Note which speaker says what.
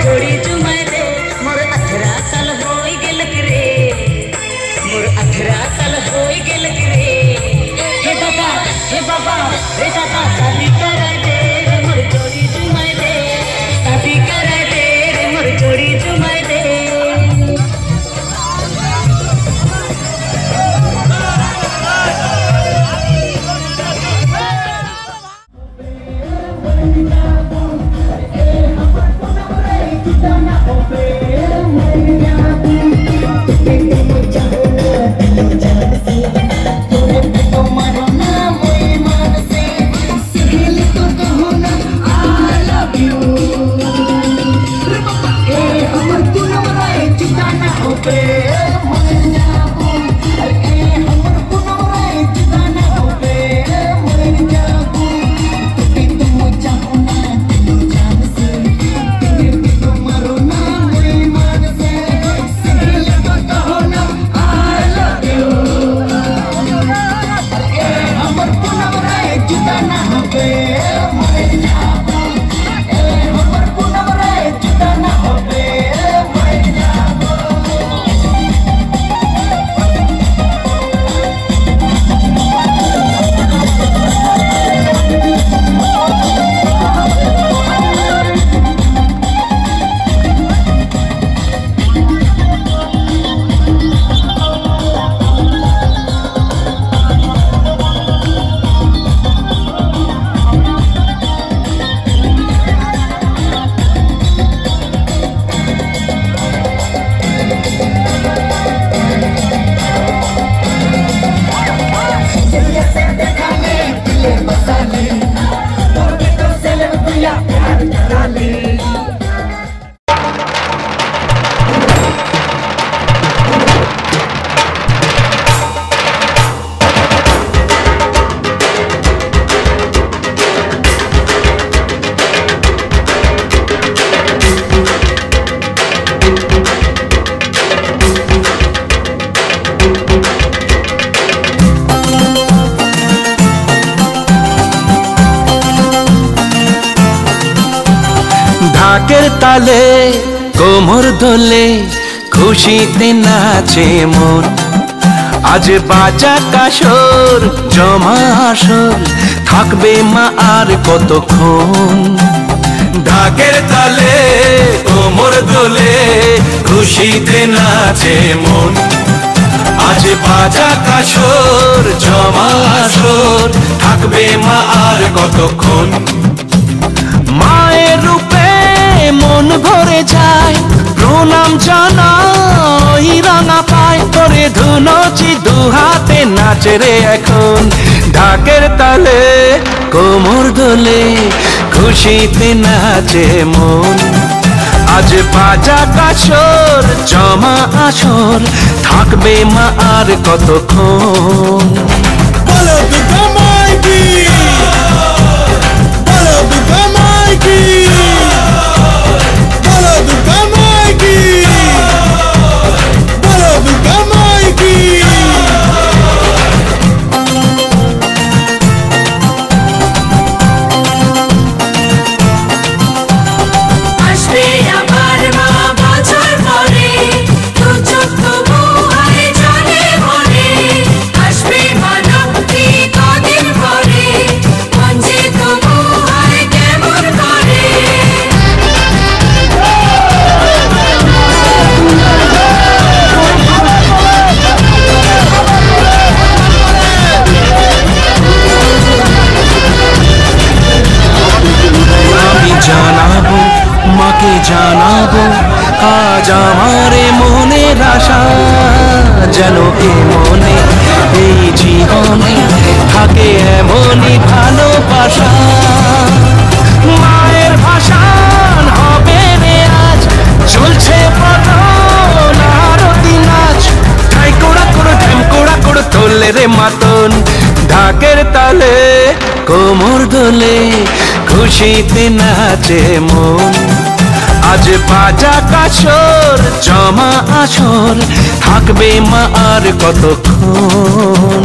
Speaker 1: जोड़ी चुमाए दे मोर 18 साल होई गेल रे मोर 18 साल होई गेल रे हे बाबा रे दादा शादी कराए दे मोर जोड़ी चुमाए दे शादी कराए दे मोर जोड़ी चुमाए दे
Speaker 2: ঢাকের তালে কোমর দোলে খুশিতে নাচে মন আজ বাজা কাসর জমা আসর থাকবে মা আর কতক্ষণ ঢাকের তালে কোমর দোলে খুশিতে নাচে মন আজ বাজা কাসর জমা আসর থাকবে মা আর কতক্ষণ মায়ের রূপে মন ভরে যায় প্রণাম জানাই রাঙা পায় করে ধুনচি দুহাতে নাচে রে এখন ঢাকের তালে কোমর দোলে খুশিতে নাচে মন আজ বাজা কাসর জমা আসর থাকবে মা আর কতক্ষণ বলো দুর্গা মাইকি বলো দুর্গা মাইকি বলো দুর্গা মাইকি বলো দুর্গা মাইকি মাকে জানাবো আজ আমারে মনের আশা যেন এ মনে এই জীবনে থাকে এমনই ভালোবাসা মায়ের ভাষণ হবে রে আজ চলছে বদন আরতি নাচ ঠাই কোড়া করে ঢ্যাম কোড়া করে তোলে রে মাতন ঢাকের তালে কোমর দোলে খুশিতে নাচে মন আজ বাজা কাসর জমা আসর থাকবে মা আর কতক্ষণ